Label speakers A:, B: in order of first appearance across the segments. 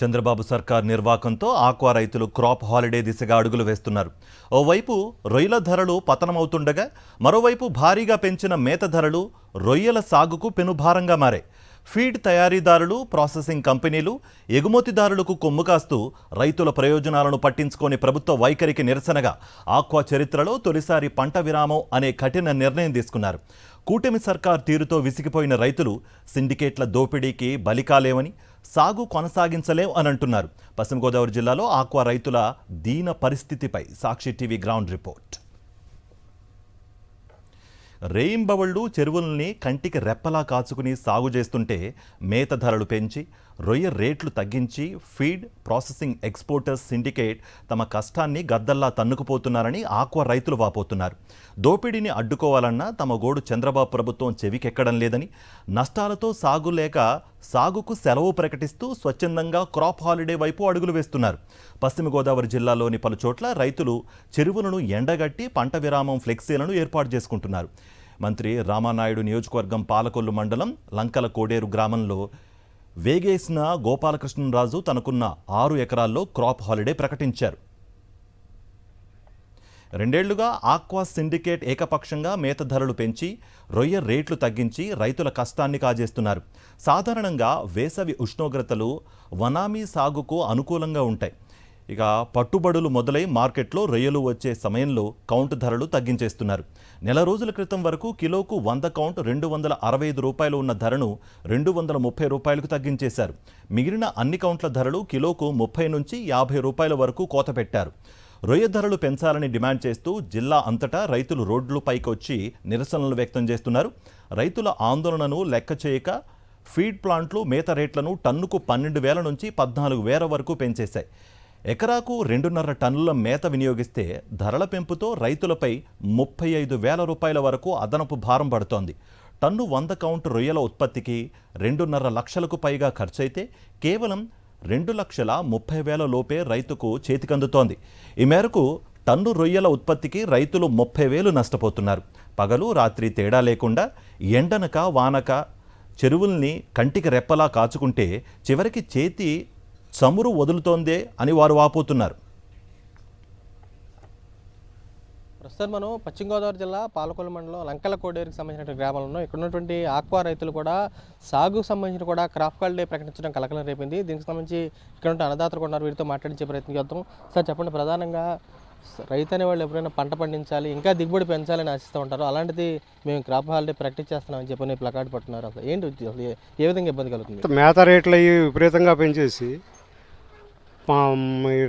A: చంద్రబాబు సర్కార్ నిర్వాకంతో ఆక్వా రైతులు crop holiday దిశగా అడుగులు వేస్తున్నారు. ఓవైపు రొయ్యల ధరలు పతనమవుతుండగా మరోవైపు భారీగా పెంచిన మేత ధరలు రొయ్యల సాగుకు పెనుభారంగా మారాయి. ఫీడ్ తయారీదారులు, ప్రాసెసింగ్ కంపెనీలు, ఎగుమతిదారులకు కొమ్ము కాస్తూ రైతుల ప్రయోజనాలను పట్టించుకొని ప్రభుత్వ వైఖరికి నిరసనగా ఆక్వా చరిత్రలో తొలిసారి పంట విరామం అనే కఠిన నిర్ణయం తీసుకున్నారు. కూటమి సర్కార్ తీరుతో విసిగిపోయిన రైతులు సిండికేట్ల దోపిడీకి బలికాలేమని, సాగు కొనసాగించలేం అని అంటున్నారు. పశ్చిమ గోదావరి జిల్లాలో ఆక్వా రైతుల దీన పరిస్థితిపై సాక్షి టీవీ గ్రౌండ్ రిపోర్ట్. రేయింబవళ్లు చెరువుల్ని కంటికి రెప్పలా కాచుకుని సాగు చేస్తుంటే మేత ధరలు పెంచి, రొయ్య రేట్లు తగ్గించి ఫీడ్ ప్రాసెసింగ్ ఎక్స్పోర్టర్స్ సిండికేట్ తమ కష్టాన్ని గద్దల్లా తన్నుకుపోతున్నారని ఆక్వా రైతులు వాపోతున్నారు. దోపిడీని అడ్డుకోవాలన్నా తమ గోడు చంద్రబాబు ప్రభుత్వం చెవికెక్కడం లేదని, నష్టాలతో సాగు లేక సాగుకు సెలవు ప్రకటిస్తూ స్వచ్ఛందంగా క్రాప్ హాలిడే వైపు అడుగులు వేస్తున్నారు. పశ్చిమ గోదావరి జిల్లాలోని పలు చోట్ల రైతులు చెరువులను ఎండగట్టి పంట విరామం ఫ్లెక్సీలను ఏర్పాటు చేసుకుంటున్నారు. మంత్రి రామానాయుడు నియోజకవర్గం పాలకొల్లు మండలం లంకల కోడేరు గ్రామంలో వేగేసిన గోపాలకృష్ణరాజు తనకున్న 6 ఎకరాల్లో క్రాప్ హాలిడే ప్రకటించారు. 2 ఏళ్లుగా ఆక్వా సిండికేట్ ఏకపక్షంగా మేత ధరలు పెంచి, రొయ్య రేట్లు తగ్గించి రైతుల కష్టాన్ని కాజేస్తున్నారు. సాధారణంగా వేసవి ఉష్ణోగ్రతలు వనామీ సాగుకు అనుకూలంగా ఉంటాయి. ఇక పట్టుబడులు మొదలై మార్కెట్లో రొయ్యలు వచ్చే సమయంలో కౌంట్ ధరలు తగ్గించేస్తున్నారు. నెల రోజుల క్రితం వరకు కిలోకు 100 కౌంట్ ₹265 ఉన్న ధరను ₹230కు తగ్గించేశారు. మిగిలిన అన్ని కౌంట్ల ధరలు కిలోకు 30 నుంచి ₹50 వరకు కోత పెట్టారు. రొయ్య ధరలు పెంచాలని డిమాండ్ చేస్తూ జిల్లా అంతటా రైతులు రోడ్లపైకి వచ్చి నిరసనలు వ్యక్తం చేస్తున్నారు. రైతుల ఆందోళనను లెక్క చేయక ఫీడ్ ప్లాంట్లు మేత రేట్లను టన్నుకు 12,000 నుంచి 14,000 వరకు పెంచేశాయి. ఎకరాకు 2.5 టన్నుల మేత వినియోగిస్తే ధరల పెంపుతో రైతులపై ₹35,000 వరకు అదనపు భారం పడుతోంది. టన్ను 100 కౌంట్ రొయ్యల ఉత్పత్తికి 2.5 లక్షలకు పైగా ఖర్చయితే కేవలం 2,30,000 లోపే రైతుకు చేతికందుతోంది. ఈ మేరకు టన్ను రొయ్యల ఉత్పత్తికి రైతులు 30,000 నష్టపోతున్నారు. పగలు రాత్రి తేడా లేకుండా ఎండనక వానక చెరువుల్ని కంటికి రెప్పలా కాచుకుంటే చివరికి చేతి చమురు వదులుతోందే అని వారు వాపోతున్నారు.
B: ప్రస్తుతం మనం పశ్చిమ గోదావరి జిల్లా పాలకొల్లు మండలం లంకల కోడేరుకి సంబంధించిన గ్రామాలను ఇక్కడ ఉన్నటువంటి ఆక్వా రైతులు కూడా సాగుకు సంబంధించిన కూడా క్రాప్ హాలిడే ప్రకటించడం కలకలం రేపింది. దీనికి సంబంధించి ఇక్కడ ఉంటే అన్నదాతలు ఉన్నారు, వీరితో మాట్లాడించే ప్రయత్నం చేద్దాం. సార్ చెప్పండి, ప్రధానంగా రైతు అనేవాళ్ళు ఎప్పుడైనా పంట పండించాలి, ఇంకా దిగుబడి పెంచాలని ఆశిస్తూ ఉంటారు. అలాంటిది మేము క్రాప్ హాలిడే ప్రకటించేస్తున్నామని చెప్పని ప్లకార్డ్ పట్టున్నారు. అసలు ఏంటి, ఏ విధంగా ఇబ్బంది కలుగుతుంది?
C: మేత రేట్లు అవి విపరీతంగా పెంచేసి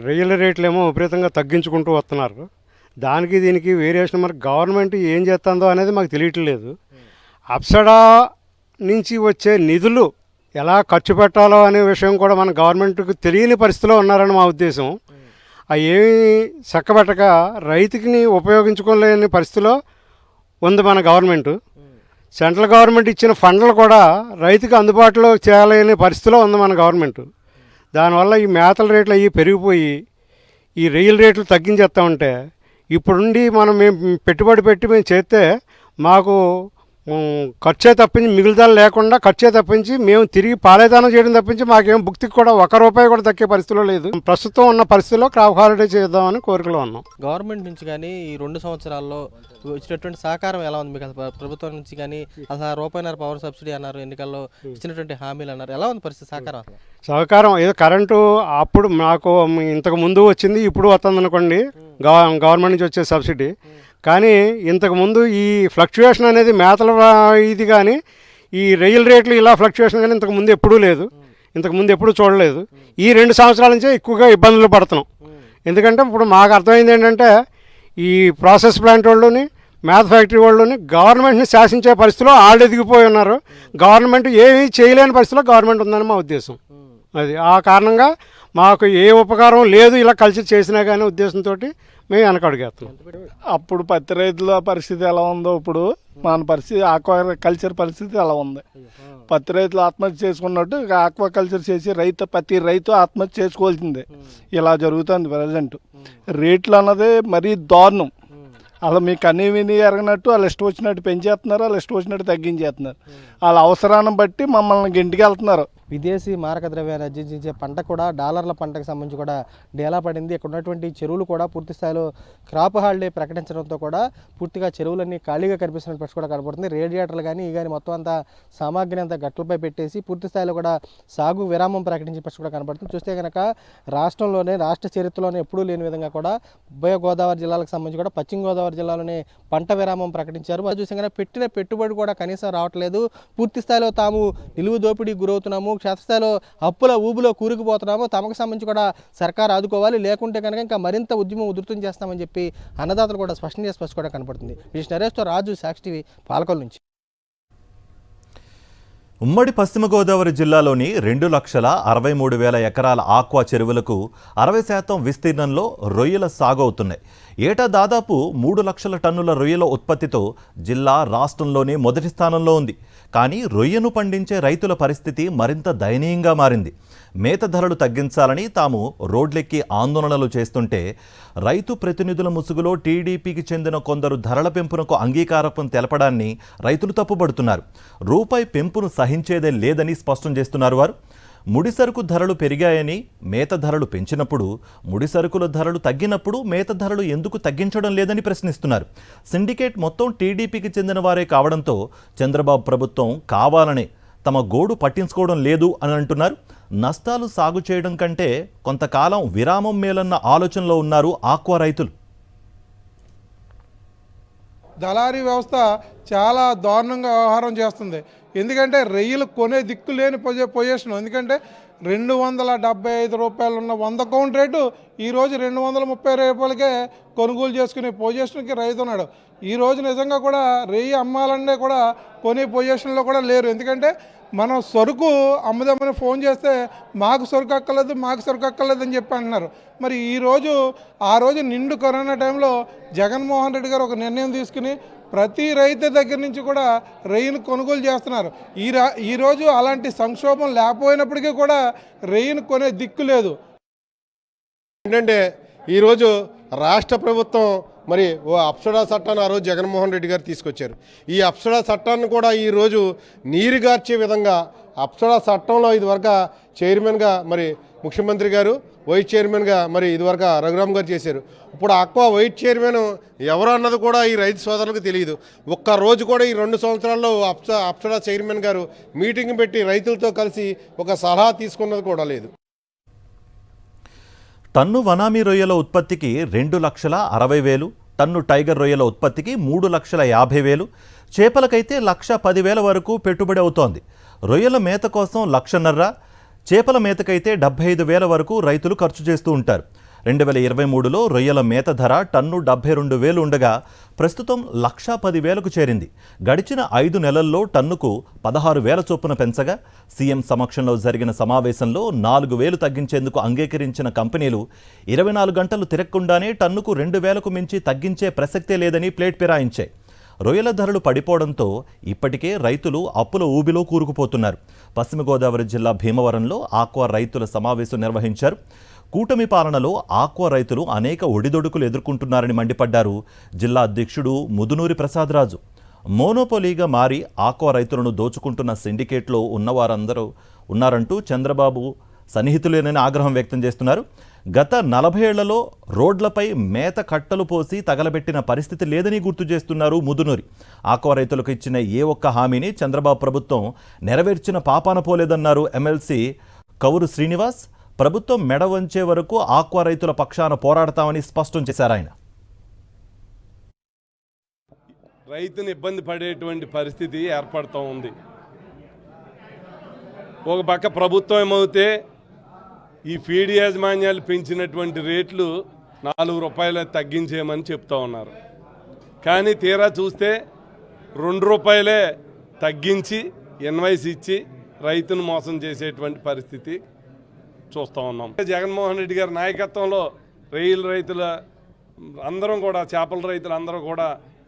C: రొయ్యల రేట్లు ఏమో విపరీతంగా తగ్గించుకుంటూ వస్తున్నారు. దానికి దీనికి వేరియేషన్ మరి గవర్నమెంట్ ఏం చేస్తుందో అనేది మాకు తెలియట్లేదు. అప్సడా నుంచి వచ్చే నిధులు ఎలా ఖర్చు పెట్టాలో అనే విషయం కూడా మన గవర్నమెంట్కి తెలియని పరిస్థితిలో ఉన్నారని మా ఉద్దేశం. అవి ఏమి చక్కబెట్టక రైతుకి ఉపయోగించుకోలేని పరిస్థితిలో ఉంది మన గవర్నమెంట్. సెంట్రల్ గవర్నమెంట్ ఇచ్చిన ఫండ్లు కూడా రైతుకి అందుబాటులో చేయలేని పరిస్థితిలో ఉంది మన గవర్నమెంట్. దానివల్ల ఈ మేతల రేట్లు అవి పెరిగిపోయి ఈ రొయ్యల రేట్లు తగ్గించేస్తూ ఉంటే ఇప్పుడుండి మేము పెట్టుబడి పెట్టి మేము చేస్తే మాకు ఖర్చే తప్పించి మిగులుదల లేకుండా ఖర్చే తప్పించి మేము తిరిగి పాలేదానం చేయడం తప్పించి మాకేం భుక్తికి కూడా ₹1 కూడా దక్కే పరిస్థితిలో లేదు. ప్రస్తుతం ఉన్న పరిస్థితిలో క్రాప్ హాలిడే చేద్దామని కోరికలో ఉన్నాం.
B: గవర్నమెంట్ నుంచి కానీ ఈ 2 సంవత్సరాల్లో ఇచ్చినటువంటి సహకారం ఎలా ఉంది మీకు? ప్రభుత్వం నుంచి కానీ అసలు ₹1 పవర్ సబ్సిడీ అన్నారు, ఎన్నికల్లో ఇచ్చినటువంటి హామీలు అన్నారు, ఎలా ఉంది పరిస్థితి సహకారం? ఏదో కరెంటు అప్పుడు నాకు ఇంతకు ముందు వచ్చింది, ఇప్పుడు వస్తుంది అనుకోండి గవర్నమెంట్ నుంచి వచ్చే సబ్సిడీ. కానీ ఇంతకుముందు ఈ ఫ్లక్చుయేషన్ అనేది మేతల ఇది కానీ ఈ రొయ్యల రేట్లు ఇలా ఫ్లక్చుయేషన్ కానీ ఇంతకుముందు ఎప్పుడూ లేదు, ఇంతకుముందు ఎప్పుడూ చూడలేదు. ఈ 2 సంవత్సరాల నుంచే ఎక్కువగా ఇబ్బందులు పడుతున్నాం. ఎందుకంటే ఇప్పుడు మాకు అర్థమైంది ఏంటంటే ఈ ప్రాసెస్ ప్లాంట్ వాళ్ళని, మేత ఫ్యాక్టరీ వాళ్ళని గవర్నమెంట్ని శాసించే పరిస్థితిలో వాళ్ళు ఎదిగిపోయి ఉన్నారు. గవర్నమెంట్ ఏమీ చేయలేని పరిస్థితిలో గవర్నమెంట్ ఉందని మా ఉద్దేశం. అది ఆ కారణంగా మాకు ఏ ఉపకారం లేదు ఇలా కలిసి చేసినా కానీ ఉద్దేశంతో మేము వెనకడుగేస్తున్నాం.
D: అప్పుడు పత్తి రైతుల పరిస్థితి ఎలా ఉందో ఇప్పుడు మన పరిస్థితి ఆక్వా కల్చర్ పరిస్థితి ఎలా ఉంది. పత్తి రైతులు ఆత్మహత్య చేసుకున్నట్టు ఆక్వా కల్చర్ చేసి ప్రతి రైతు ఆత్మహత్య చేసుకోవాల్సిందే. ఇలా జరుగుతుంది ప్రజెంట్. రేట్లు అన్నది మరీ దారుణం. అలా మీకు అన్నీ విని ఎరగనట్టు వాళ్ళు ఇష్టం వచ్చినట్టు పెంచేస్తున్నారు, వాళ్ళు ఇష్టం వచ్చినట్టు తగ్గించేస్తున్నారు. వాళ్ళ అవసరాన్ని బట్టి మమ్మల్ని ఇంటికి వెళ్తున్నారు.
B: విదేశీ మారక ద్రవ్యాన్ని ఆర్జించే పంట కూడా డాలర్ల పంటకు సంబంధించి కూడా డేలా పడింది. ఇక్కడ ఉన్నటువంటి చెరువులు కూడా పూర్తి స్థాయిలో క్రాప్ హాలిడే ప్రకటించడంతో కూడా పూర్తిగా చెరువులన్నీ ఖాళీగా కనిపిస్తున్న పరిస్థితి కూడా కనబడుతుంది. రేడియేటర్లు కానీ కానీ మొత్తం అంతా సామాగ్రి అంతా గట్లపై పెట్టేసి పూర్తి స్థాయిలో కూడా సాగు విరామం ప్రకటించే పరిస్థితి కూడా కనబడుతుంది. చూస్తే కనుక రాష్ట్ర చరిత్రలోనే ఎప్పుడూ లేని విధంగా కూడా ఉభయ గోదావరి జిల్లాలకు సంబంధించి కూడా పశ్చిమ గోదావరి జిల్లాలోనే పంట విరామం ప్రకటించారు. అది చూస్తే కనుక పెట్టిన పెట్టుబడి కూడా కనీసం రావట్లేదు. పూర్తి స్థాయిలో తాము నిలువు దోపిడీకి గురవుతున్నాము, క్షేత్రస్థాయిలో అప్పుల ఊబిలో కూరుకుపోతున్నాము, తమకు సంబంధించి కూడా సర్కారు ఆదుకోవాలి, లేకుంటే కనుక ఇంకా మరింత ఉద్యమం ఉధృతం చేస్తామని చెప్పి అన్నదాతలు కూడా స్పష్టం చేసి కూడా కనపడుతుంది. విజయ్ నరేష్తో రాజు, సాక్షి టీవీ, పాలకొల్లు నుంచి.
A: ఉమ్మడి పశ్చిమ గోదావరి జిల్లాలోని 2,63,000 ఎకరాల ఆక్వా చెరువులకు 60% విస్తీర్ణంలో రొయ్యల సాగు అవుతున్నాయి. ఏటా దాదాపు 3 లక్షల టన్నుల రొయ్యల ఉత్పత్తితో జిల్లా రాష్ట్రంలోనే మొదటి స్థానంలో ఉంది. కానీ రొయ్యను పండించే రైతుల పరిస్థితి మరింత దయనీయంగా మారింది. మేత ధరలు తగ్గించాలని తాము రోడ్లెక్కి ఆందోళనలు చేస్తుంటే రైతు ప్రతినిధుల ముసుగులో టీడీపీకి చెందిన కొందరు ధరల పెంపునకు అంగీకారం తెలపడాన్ని రైతులు తప్పుపడుతున్నారు. రూపాయి పెంపును సహించేదే లేదని స్పష్టం చేస్తున్నారు వారు. ముడిసరుకు ధరలు పెరిగాయని మేత ధరలు పెంచినప్పుడు, ముడిసరుకుల ధరలు తగ్గినప్పుడు మేత ధరలు ఎందుకు తగ్గించడం లేదని ప్రశ్నిస్తున్నారు. సిండికేట్ మొత్తం టీడీపీకి చెందిన వారే కావడంతో చంద్రబాబు ప్రభుత్వం కావాలనే తమ గోడు పట్టించుకోవడం లేదు అని అంటున్నారు. నష్టాలు సాగు చేయడం కంటే కొంతకాలం విరామం మేలన్న ఆలోచనలో ఉన్నారు ఆక్వా రైతులు.
E: దళారీ వ్యవస్థ చాలా దారుణంగా వ్యవహారం చేస్తుంది. ఎందుకంటే రొయ్యలు కొనే దిక్కు లేని పొజిషన్. ఎందుకంటే 275 రూపాయలు ఉన్న 100 కౌంట్ రేటు ఈరోజు 230 రూపాయలకే కొనుగోలు చేసుకునే పొజిషన్కి రైతు ఉన్నాడు. ఈరోజు నిజంగా కూడా రొయ్యి అమ్మాలనే కూడా కొనే పొజిషన్లో కూడా లేరు. ఎందుకంటే మనం సరుకు అమ్ముదామని ఫోన్ చేస్తే మాకు సరుకు అక్కర్లేదు అని చెప్పి అంటున్నారు. మరి ఆ రోజు నిండు కరోనా టైంలో జగన్మోహన్ రెడ్డి గారు ఒక నిర్ణయం తీసుకుని ప్రతి రైతు దగ్గర నుంచి కూడా రొయ్యను కొనుగోలు చేస్తున్నారు. ఈరోజు అలాంటి సంక్షోభం లేకపోయినప్పటికీ కూడా రొయ్యను కొనే దిక్కు లేదు.
F: ఏంటంటే ఈరోజు రాష్ట్ర ప్రభుత్వం మరి ఓ అప్సడా చట్టాన్ని ఆ రోజు జగన్మోహన్ రెడ్డి గారు తీసుకొచ్చారు. ఈ అప్సడా చట్టాన్ని కూడా ఈరోజు నీరుగార్చే విధంగా అప్సడా చట్టంలో ఇదివరకు చైర్మన్గా మరి ముఖ్యమంత్రి గారు, వైస్ చైర్మన్గా మరి ఇదివరకు రఘురామ్ గారు చేశారు. ఇప్పుడు ఆక్వా వైస్ చైర్మన్ ఎవరు అన్నది కూడా ఈ రైతు సోదరులకు తెలియదు. ఒక్కరోజు కూడా ఈ 2 సంవత్సరాల్లో అప్సడా చైర్మన్ గారు మీటింగ్ పెట్టి రైతులతో కలిసి ఒక సలహా తీసుకున్నది కూడా లేదు.
A: టన్ను వనామీ రొయ్యల ఉత్పత్తికి 2,60,000, టన్ను టైగర్ రొయ్యల ఉత్పత్తికి 3,50,000, చేపలకైతే 1,10,000 వరకు పెట్టుబడి అవుతోంది. రొయ్యల మేత కోసం 1,50,000, చేపల మేతకైతే 75,000 వరకు రైతులు ఖర్చు చేస్తూ ఉంటారు. 2023లో రొయ్యల మేత ధర టన్ను 72,000 ఉండగా ప్రస్తుతం 1,10,000కు చేరింది. గడిచిన 5 నెలల్లో టన్నుకు 16,000 చొప్పున పెంచగా సీఎం సమక్షంలో జరిగిన సమావేశంలో 4,000 తగ్గించేందుకు అంగీకరించిన కంపెనీలు 24 గంటలు తిరగకుండానే టన్నుకు 2,000కు మించి తగ్గించే ప్రసక్తే లేదని ప్లేట్ పిరాయించాయి. రొయ్యల ధరలు పడిపోవడంతో ఇప్పటికే రైతులు అప్పుల ఊబిలో కూరుకుపోతున్నారు. పశ్చిమ గోదావరి జిల్లా భీమవరంలో ఆక్వా రైతుల సమావేశం నిర్వహించారు. కూటమి పాలనలో ఆక్వా రైతులు అనేక ఒడిదొడుకులు ఎదుర్కొంటున్నారని మండిపడ్డారు జిల్లా అధ్యక్షుడు ముదునూరి ప్రసాదరాజు. మోనోపోలీగా మారి ఆక్వా రైతులను దోచుకుంటున్న సిండికేట్లో ఉన్నవారందరూ ఉన్నారంటూ చంద్రబాబు సన్నిహితులేనని ఆగ్రహం వ్యక్తం చేస్తున్నారు. గత 40 ఏళ్లలో రోడ్లపై మేత కట్టలు పోసి తగలబెట్టిన పరిస్థితి లేదని గుర్తు చేస్తున్నారు ముదునూరి. ఆక్వా రైతులకు ఇచ్చిన ఏ ఒక్క హామీని చంద్రబాబు ప్రభుత్వం నెరవేర్చిన పాపాన పోలేదన్నారు ఎమ్మెల్సీ కౌరు శ్రీనివాస్. ప్రభుత్వం మెడ వంచే వరకు ఆక్వా రైతుల పక్షాన పోరాడతామని స్పష్టం చేశారు ఆయన.
G: రైతుని ఇబ్బంది పడేటువంటి పరిస్థితి ఏర్పడుతూ ఉంది. ఒక పక్క ప్రభుత్వం ఏమవుతే ఈ ఫీడ్ యాజమాన్యాలు పెంచినటువంటి రేట్లు 4 రూపాయలు తగ్గించేయమని చెప్తా ఉన్నారు. కానీ తీరా చూస్తే 2 రూపాయలే తగ్గించి ఇన్వాయిస్ ఇచ్చి రైతును మోసం చేసేటువంటి పరిస్థితి చూస్తూ ఉన్నాం. జగన్మోహన్ రెడ్డి గారి నాయకత్వంలో రైతుల అందరం కూడా, చేపల రైతులు అందరూ కూడా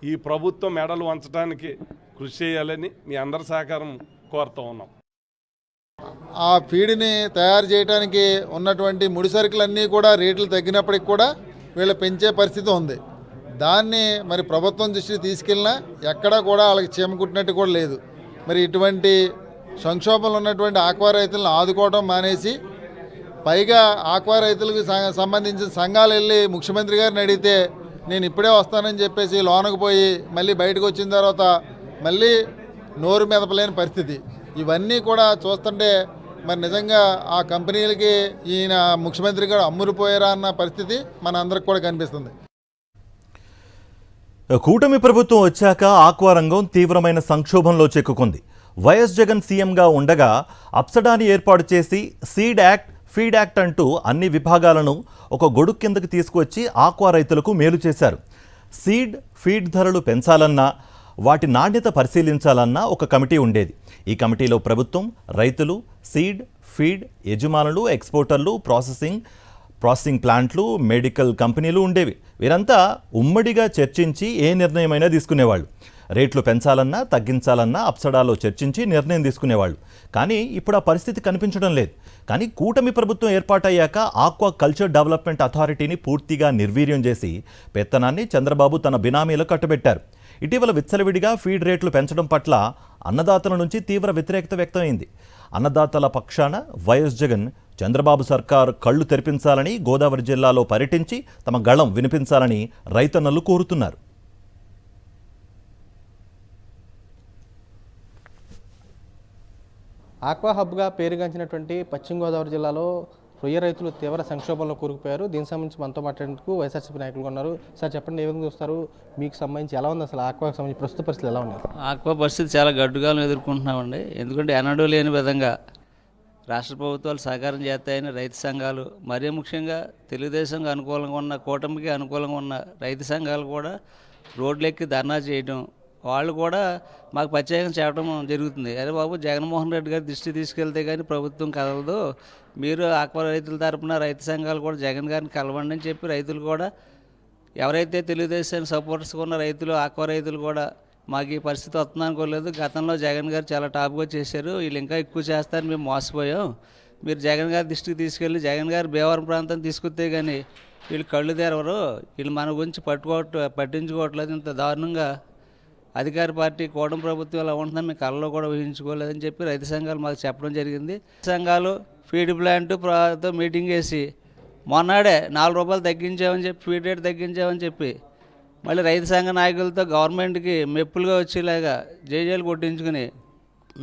G: ఈ ప్రభుత్వం మెడలు వంచడానికి కృషి చేయాలని మీ అందరి సహకారం కోరుతూ ఉన్నాం.
H: ఆ ఫీడ్ని తయారు చేయడానికి ఉన్నటువంటి ముడిసరుకులన్నీ కూడా రేట్లు తగ్గినప్పటికి కూడా వీళ్ళు పెంచే పరిస్థితి ఉంది. దాన్ని మరి ప్రభుత్వం దృష్టికి తీసుకెళ్ళినా ఎక్కడా కూడా వాళ్ళకి చీమ కుట్టినట్టు కూడా లేదు. మరి ఇటువంటి సంక్షోభంలో ఉన్నటువంటి ఆక్వా రైతులను ఆదుకోవడం మానేసి పైగా ఆక్వా రైతులకు సంబంధించిన సంఘాలు వెళ్ళి ముఖ్యమంత్రి గారిని అడిగితే నేను ఇప్పుడే వస్తానని చెప్పేసి లోనకు పోయి మళ్ళీ బయటకు వచ్చిన తర్వాత మళ్ళీ నోరు మెదపలేని పరిస్థితి. ఇవన్నీ కూడా చూస్తుంటే మరి నిజంగా ఆ కంపెనీలకి ఈయన ముఖ్యమంత్రి గారు అమ్ముడుపోయారా అన్న పరిస్థితి మన అందరికి కూడా కనిపిస్తుంది.
A: కూటమి ప్రభుత్వం వచ్చాక ఆక్వా రంగం తీవ్రమైన సంక్షోభంలో చిక్కుకుంది. వైఎస్ జగన్ సీఎంగా ఉండగా అప్సడాని ఏర్పాటు చేసి సీడ్ యాక్ట్, ఫీడ్ యాక్ట్ అంటూ అన్ని విభాగాలను ఒక గొడుగు కిందకి తీసుకువచ్చి ఆక్వా రైతులకు మేలు చేశారు. సీడ్, ఫీడ్ ధరలు పెంచాలన్నా, వాటి నాణ్యత పరిశీలించాలన్నా ఒక కమిటీ ఉండేది. ఈ కమిటీలో ప్రభుత్వం, రైతులు, సీడ్, ఫీడ్ యజమానులు, ఎక్స్పోర్టర్లు, ప్రాసెసింగ్ ప్లాంట్లు, మెడికల్ కంపెనీలు ఉండేవి. వీరంతా ఉమ్మడిగా చర్చించి ఏ నిర్ణయమైనా తీసుకునేవాళ్ళు. రేట్లు పెంచాలన్నా, తగ్గించాలన్నా అప్సడాలో చర్చించి నిర్ణయం తీసుకునేవాళ్ళు. కానీ ఇప్పుడు ఆ పరిస్థితి కనిపించడం లేదు. కానీ కూటమి ప్రభుత్వం ఏర్పాటయ్యాక ఆక్వా కల్చర్ డెవలప్మెంట్ అథారిటీని పూర్తిగా నిర్వీర్యం చేసి పెత్తనాన్ని చంద్రబాబు తన బినామీలకు కట్టబెట్టారు. ఇటీవల విచ్చలవిడిగా ఫీడ్ రేట్లు పెంచడం పట్ల అన్నదాతల నుంచి తీవ్ర వ్యతిరేకత వ్యక్తమైంది. అన్నదాతల పక్షాన వైఎస్ జగన్ చంద్రబాబు సర్కార్ కళ్ళు తెరిపించాలని గోదావరి జిల్లాలో పర్యటించి తమ గళం వినిపించాలని రైతన్నలు కోరుతున్నారు.
B: ఆక్వా హబ్గా పేరుగాంచినటువంటి పశ్చిమ గోదావరి జిల్లాలో రొయ్య రైతులు తీవ్ర సంక్షోభంలో కూరుకుపోయారు. దీనికి సంబంధించి మనతో మాట్లాడేందుకు వైఎస్ఆర్సీపీ నాయకులు ఉన్నారు. సార్ చెప్పండి, ఏ విధంగా చూస్తారు? మీకు సంబంధించి ఎలా ఉంది అసలు ఆక్వాకి సంబంధించి ప్రస్తుత పరిస్థితులు ఎలా ఉన్నాయి?
I: ఆక్వా పరిస్థితి చాలా గడ్డుగాలను ఎదుర్కొంటున్నామండి. ఎందుకంటే ఎన్నడూ లేని విధంగా రాష్ట్ర ప్రభుత్వాలు సహకారం చేస్తాయని రైతు సంఘాలు, మరీ ముఖ్యంగా తెలుగుదేశంకి అనుకూలంగా ఉన్న, కూటమికి అనుకూలంగా ఉన్న రైతు సంఘాలు కూడా రోడ్లెక్కి ధర్నా చేయడం, వాళ్ళు కూడా మాకు ప్రత్యేకంగా చెప్పడం జరుగుతుంది. అరే బాబు, జగన్మోహన్ రెడ్డి గారి దృష్టి తీసుకెళ్తే కానీ ప్రభుత్వం కలవదు, మీరు ఆక్వా రైతుల తరపున రైతు సంఘాలు కూడా జగన్ గారిని కలవండి అని చెప్పి రైతులు కూడా, ఎవరైతే తెలుగుదేశానికి సపోర్టర్స్గా ఉన్న రైతులు, ఆక్వా రైతులు కూడా మాకు ఈ పరిస్థితి వస్తుంది అనుకోలేదు. గతంలో జగన్ గారు చాలా టాప్గా చేశారు, వీళ్ళు ఇంకా ఎక్కువ చేస్తారని మేము మోసపోయాం. మీరు జగన్ గారి దృష్టికి తీసుకెళ్ళి జగన్ గారు భీమవరం ప్రాంతం తీసుకొస్తే కానీ వీళ్ళు కళ్ళు తెరవరు, వీళ్ళు మన గురించి పట్టించుకోవట్లేదు. ఇంత దారుణంగా అధికార పార్టీ కూటమి ప్రభుత్వం ఎలా ఉంటుందని మేము కళ్ళలో కూడా ఊహించుకోలేదని చెప్పి రైతు సంఘాలు మాకు చెప్పడం జరిగింది. సంఘాలు ఫీడ్ ప్లాంట్తో మీటింగ్ చేసి మొన్నాడే 4 రూపాయలు తగ్గించామని చెప్పి, ఫీడ్ రేట్ తగ్గించామని చెప్పి మళ్ళీ రైతు సంఘ నాయకులతో గవర్నమెంట్కి మెప్పులుగా వచ్చేలాగా జేజేలు కొట్టించుకుని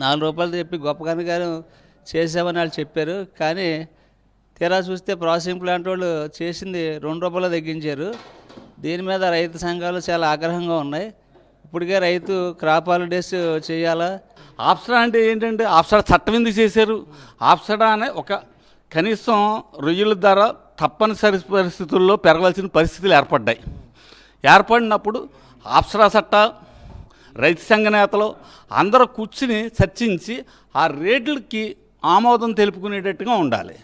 I: 4 రూపాయలు చెప్పి గొప్ప కనుగారు చేసామని వాళ్ళు చెప్పారు. కానీ తీరా చూస్తే ప్రాసెసింగ్ ప్లాంట్ వాళ్ళు చేసింది 2 రూపాయలు తగ్గించారు. దీని మీద రైతు సంఘాలు చాలా ఆగ్రహంగా ఉన్నాయి. ఇప్పటికే రైతు క్రాప్ హాలిడేస్ చేయాలా?
J: ఆప్సడా అంటే ఏంటంటే, ఆప్సడా చట్టం ఎందుకు చేశారు? ఆప్సడా అనే ఒక కనీసం రొయ్యల ధర తప్పనిసరి పరిస్థితుల్లో పెరగవలసిన పరిస్థితులు ఏర్పడినప్పుడు ఆప్సడా చట్ట, రైతు సంఘ నేతలు అందరూ కూర్చుని చర్చించి ఆ రేట్లకి ఆమోదం తెలుపుకునేటట్టుగా ఉండాలి.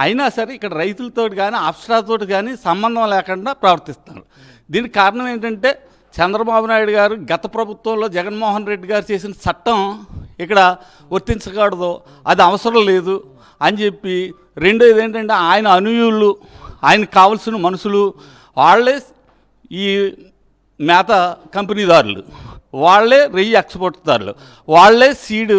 J: అయినా సరే ఇక్కడ రైతులతో కానీ ఆప్సడాతో కానీ సంబంధం లేకుండా ప్రవర్తిస్తున్నారు. దీనికి కారణం ఏంటంటే, చంద్రబాబు నాయుడు గారు గత ప్రభుత్వంలో జగన్మోహన్ రెడ్డి గారు చేసిన చట్టం ఇక్కడ వర్తించకూడదు, అది అవసరం లేదు అని చెప్పి, రెండోది ఏంటంటే ఆయన అనుయూళ్ళు, ఆయనకు కావలసిన మనుషులు వాళ్ళే ఈ మేత కంపెనీదారులు, వాళ్ళే రొయ్యి ఎక్స్పోర్ట్దారులు, వాళ్ళే సీడ్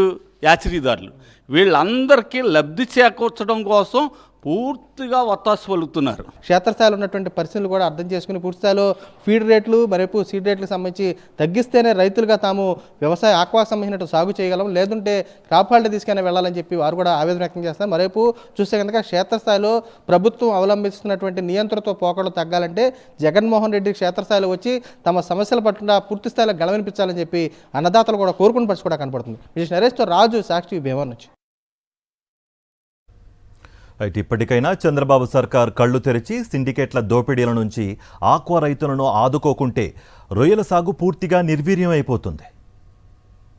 J: యాచరీదారులు, వీళ్ళందరికీ లబ్ధి చేకూర్చడం కోసం పూర్తిగా ఒత్తాసు పలుకుతున్నారు.
B: క్షేత్రస్థాయిలో ఉన్నటువంటి పరిస్థితులు కూడా అర్థం చేసుకుని పూర్తిస్థాయిలో ఫీడ్ రేట్లు మరేపు సీడ్ రేట్లకు సంబంధించి తగ్గిస్తేనే రైతులుగా తాము వ్యవసాయ ఆక్వాకు సంబంధించినట్టు సాగు చేయగలం, లేదంటే క్రాప్ హాలిడే తీసుకుని వెళ్ళాలని చెప్పి వారు కూడా ఆవేదన వ్యక్తం చేస్తారు. మరేపు చూస్తే కనుక క్షేత్రస్థాయిలో ప్రభుత్వం అవలంబిస్తున్నటువంటి నియంత్రణతో పోకడలు తగ్గాలంటే జగన్మోహన్ రెడ్డి క్షేత్రస్థాయిలో వచ్చి తమ సమస్యల పట్ల పూర్తి స్థాయిలో గళవినిపించాలని చెప్పి అన్నదాతలు కూడా కోరుకున్న పరిస్థితి కూడా కనపడుతుంది. విజయ్ నరేష్తో రాజు, సాక్షి, భీమవరం నుంచి.
A: ఇప్పటికైనా చంద్రబాబు సర్కార్ కళ్ళు తెరిచి సిండికేట్ల దోపిడీల నుంచి ఆక్వా రైతులను ఆదుకోకుంటే రొయ్యల సాగు పూర్తిగా నిర్వీర్యం అయిపోతుంది.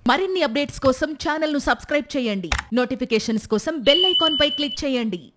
K: మరిన్ని అప్డేట్స్ కోసం ఛానల్ను సబ్స్క్రైబ్ చేయండి. నోటిఫికేషన్స్ కోసం బెల్ ఐకాన్ పై క్లిక్ చేయండి.